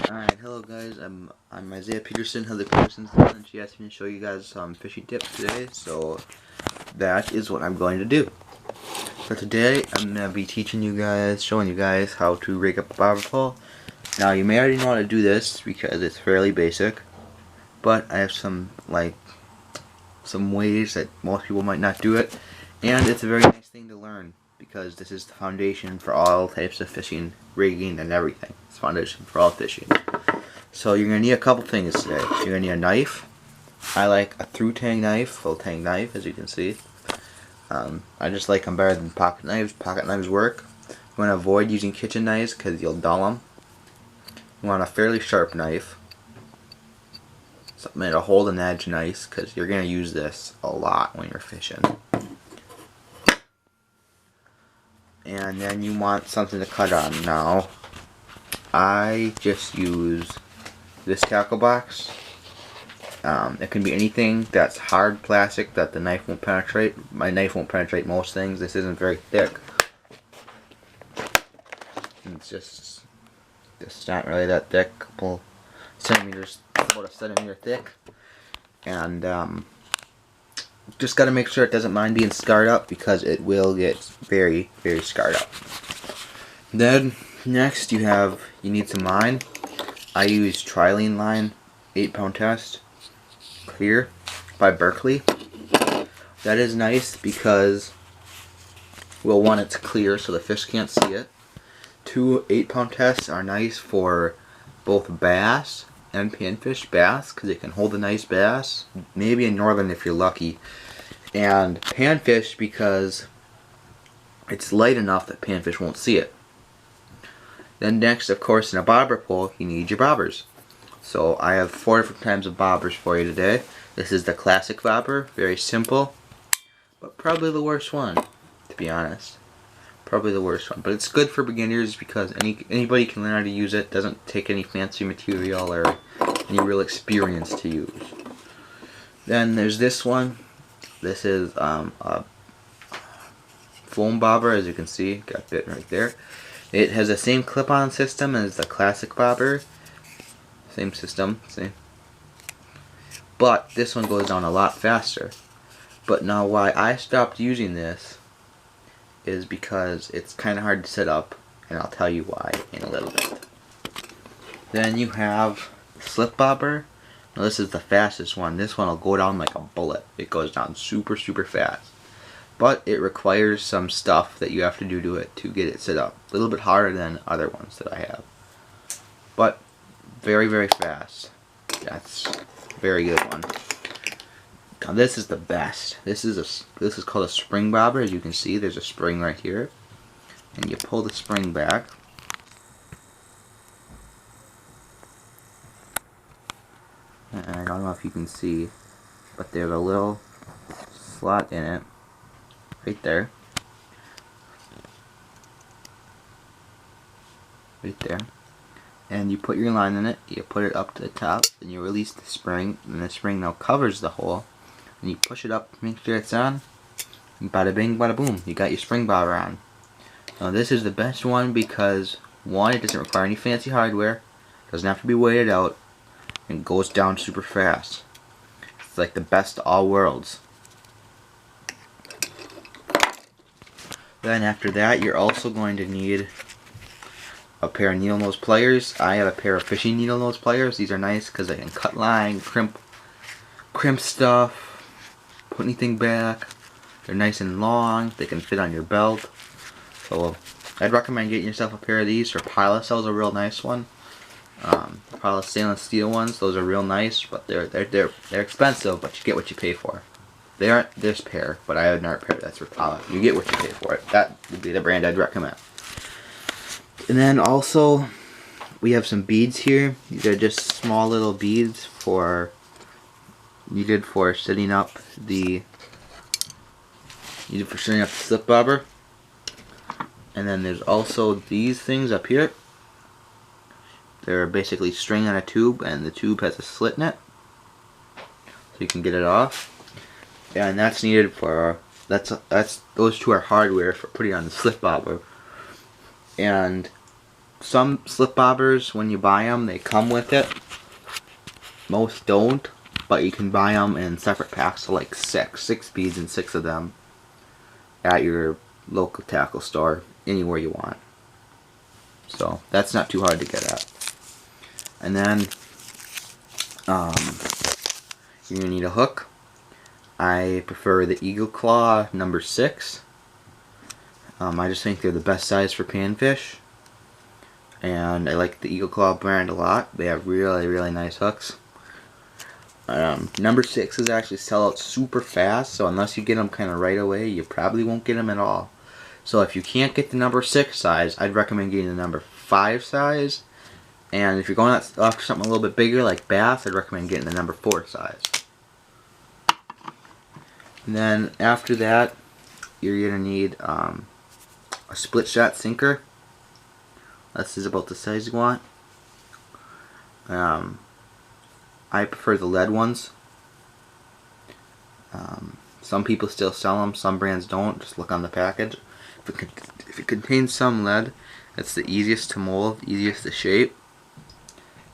Alright, hello guys, I'm Isaiah Peterson of the Peterson's Den, and she asked me to show you guys some fishing tips today, so that is what I'm going to do. For today, I'm going to be teaching you guys, showing you guys how to rig up a bobber pole. Now, you may already know how to do this because it's fairly basic, but I have some ways that most people might not do it, and it's a very nice thing to learn because this is the foundation for all types of fishing, rigging, and everything. It's foundation for all fishing. So you're going to need a couple things today. You're going to need a knife. I like a through tang knife, full tang knife, as you can see. I just like them better than pocket knives. Pocket knives work. You want to avoid using kitchen knives because you'll dull them. You want a fairly sharp knife. Something that'll hold an edge nice because you're going to use this a lot when you're fishing. And then you want something to cut on. Now, I just use this tackle box. It can be anything that's hard plastic that the knife won't penetrate. My knife won't penetrate most things. This isn't very thick. It's just not really that thick. A couple centimeters, about a centimeter thick. And just gotta make sure it doesn't mind being scarred up because it will get very, very scarred up. Then next you need some line. I use Trilene line, 8-pound test, clear by Berkley. That is nice because, well, one, it's clear so the fish can't see it. 2 8-pound tests are nice for both bass and panfish. Bass because it can hold a nice bass, maybe a northern if you're lucky, and panfish because it's light enough that panfish won't see it. Then next, of course, in a bobber pole, you need your bobbers. So I have 4 different kinds of bobbers for you today. This is the classic bobber, very simple, but probably the worst one, to be honest. Probably the worst one, but it's good for beginners because anybody can learn how to use it. Doesn't take any fancy material or any real experience to use. Then there's this one. This is a foam bobber, as you can see, got bit right there. It has the same clip-on system as the classic bobber. Same system, see? But this one goes down a lot faster. But now why I stopped using this is because it's kind of hard to set up, and I'll tell you why in a little bit. Then you have slip bobber. Now this is the fastest one. This one will go down like a bullet. It goes down super, super fast. But it requires some stuff that you have to do to it to get it set up. A little bit harder than other ones that I have. But very, very fast. That's a very good one. Now this is the best. This is called a spring bobber. As you can see, there's a spring right here, and you pull the spring back. And I don't know if you can see, but there's a little slot in it, right there, right there. And you put your line in it. You put it up to the top, and you release the spring, and the spring now covers the hole. And you push it up, make sure it's on, and bada bing, bada boom, you got your spring bobber on. Now this is the best one because, one, it doesn't require any fancy hardware, doesn't have to be weighted out, and goes down super fast. It's like the best of all worlds. Then after that, you're also going to need a pair of needle nose pliers. I have a pair of fishing needle nose pliers. These are nice because they can cut line, crimp stuff, put anything back. They're nice and long. They can fit on your belt. So I'd recommend getting yourself a pair of these. Or Pilot sells a real nice one. Pilot stainless steel ones. Those are real nice, but they're expensive. But you get what you pay for. They aren't this pair, but I have another pair that's for Pilot. You get what you pay for it. That would be the brand I'd recommend. And then also, we have some beads here. These are just small little beads needed for setting up the slip bobber. And then there's also these things up here. They're basically string on a tube, and the tube has a slit in it, so you can get it off. And that's needed for those two are hardware for putting on the slip bobber. And some slip bobbers, when you buy them, they come with it. Most don't, but you can buy them in separate packs, so like six beads and 6 of them at your local tackle store, anywhere you want. So that's not too hard to get at. And then you're gonna need a hook. I prefer the Eagle Claw number 6. I just think they're the best size for panfish, and I like the Eagle Claw brand a lot. They have really nice hooks. Number 6s actually sell out super fast, so unless you get them kind of right away, you probably won't get them at all. So if you can't get the number 6 size, I'd recommend getting the number 5 size. And if you're going after something a little bit bigger like bass, I'd recommend getting the number 4 size. And then after that, you're going to need a split shot sinker. This is about the size you want. I prefer the lead ones. Some people still sell them, some brands don't. Just look on the package. If it contains some lead, it's the easiest to mold, easiest to shape,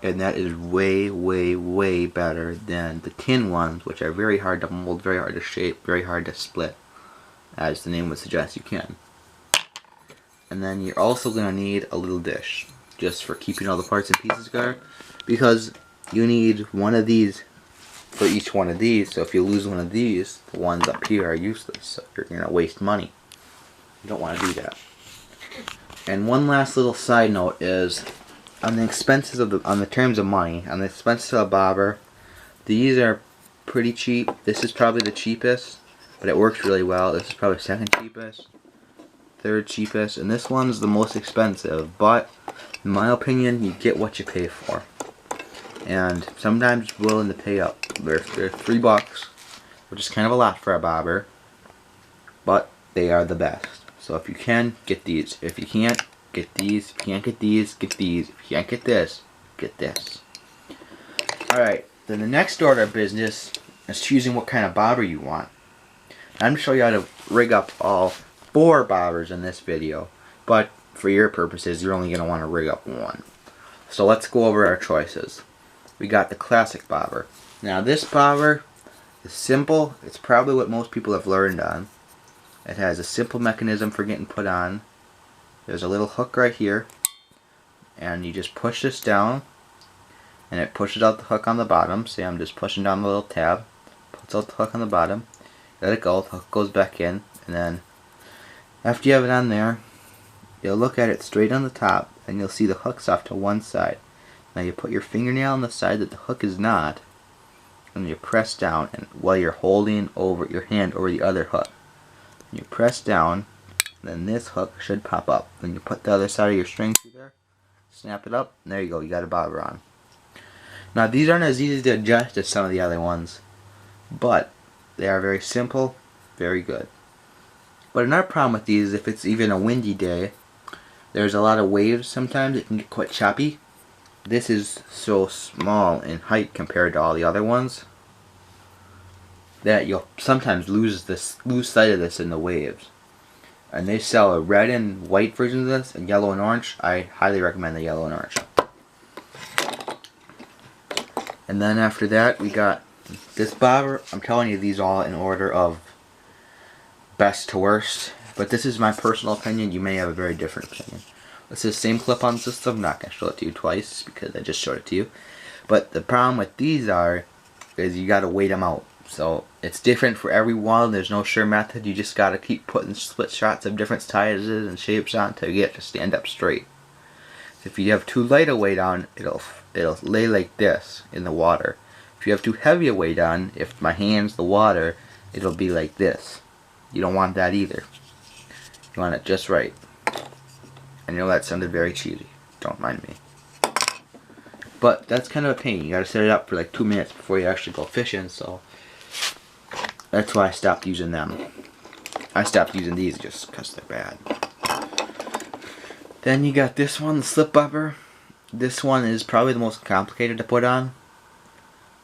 and that is way better than the tin ones, which are very hard to mold, very hard to shape, very hard to split. As the name would suggest, you can. And then you're also going to need a little dish, just for keeping all the parts and pieces together, because you need one of these for each one of these. So if you lose one of these, the ones up here are useless, so you're going to waste money. You don't want to do that. And one last little side note is, on the expenses of on the terms of money, on the expenses of a bobber, these are pretty cheap. This is probably the cheapest, but it works really well. This is probably second cheapest, third cheapest, and this one's the most expensive. But in my opinion, you get what you pay for. And sometimes you're willing to pay up. They're $3, which is kind of a lot for a bobber, but they are the best. So if you can, get these. If you can't, get these. If you can't get these, get these. If you can't get this, get this. Alright, then the next order of business is choosing what kind of bobber you want. I'm going to show you how to rig up all 4 bobbers in this video, but for your purposes, you're only going to want to rig up 1. So let's go over our choices. We got the classic bobber. Now this bobber is simple. It's probably what most people have learned on. It has a simple mechanism for getting put on. There's a little hook right here, and you just push this down, and it pushes out the hook on the bottom. See, I'm just pushing down the little tab, puts out the hook on the bottom, let it go, the hook goes back in, and then after you have it on there, you'll look at it straight on the top, and you'll see the hook's off to one side. Now you put your fingernail on the side that the hook is not, and you press down, and while you're holding over your hand over the other hook, you press down, then this hook should pop up. Then you put the other side of your string through there, snap it up, and there you go, you got a bobber on. Now these aren't as easy to adjust as some of the other ones, but they are very simple, very good. But another problem with these, if it's even a windy day, there's a lot of waves sometimes, it can get quite choppy. This is so small in height compared to all the other ones that you'll sometimes lose sight of this in the waves. And they sell a red and white version of this, and yellow and orange. I highly recommend the yellow and orange. And then after that, we got this bobber. I'm telling you these all in order of best to worst, but this is my personal opinion. You may have a very different opinion. It's the same clip-on system. I'm not going to show it to you twice because I just showed it to you. But the problem with these is you got to wait them out. So it's different for everyone. There's no sure method. You just got to keep putting split shots of different sizes and shapes on to get it to stand up straight. So if you have too light a weight on, it'll lay like this in the water. If you have too heavy a weight on, if my hand's the water, it'll be like this. You don't want that either. You want it just right. I know that sounded very cheesy. Don't mind me. But that's kind of a pain. You gotta set it up for like 2 minutes before you actually go fishing, so that's why I stopped using them. I stopped using these just because they're bad. Then you got this one, the slip bobber. This one is probably the most complicated to put on,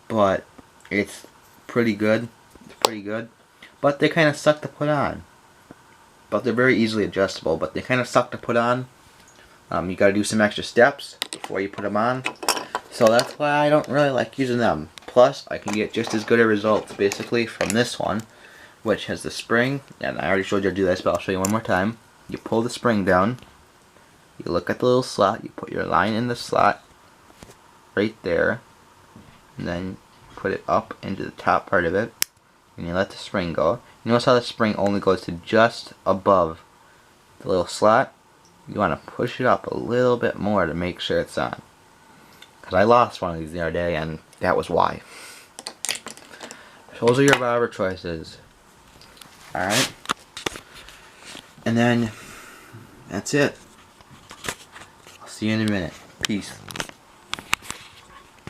but it's pretty good. It's pretty good. But they kind of suck to put on. But they're very easily adjustable, but they kind of suck to put on. You got to do some extra steps before you put them on. So that's why I don't really like using them. Plus, I can get just as good a results basically from this one, which has the spring. And I already showed you how to do this, but I'll show you one more time. You pull the spring down. You look at the little slot. You put your line in the slot right there. And then put it up into the top part of it. And you let the spring go. You notice how the spring only goes to just above the little slot? You want to push it up a little bit more to make sure it's on. Because I lost one of these the other day, and that was why. Those are your bobber choices. Alright? And then, that's it. I'll see you in a minute. Peace.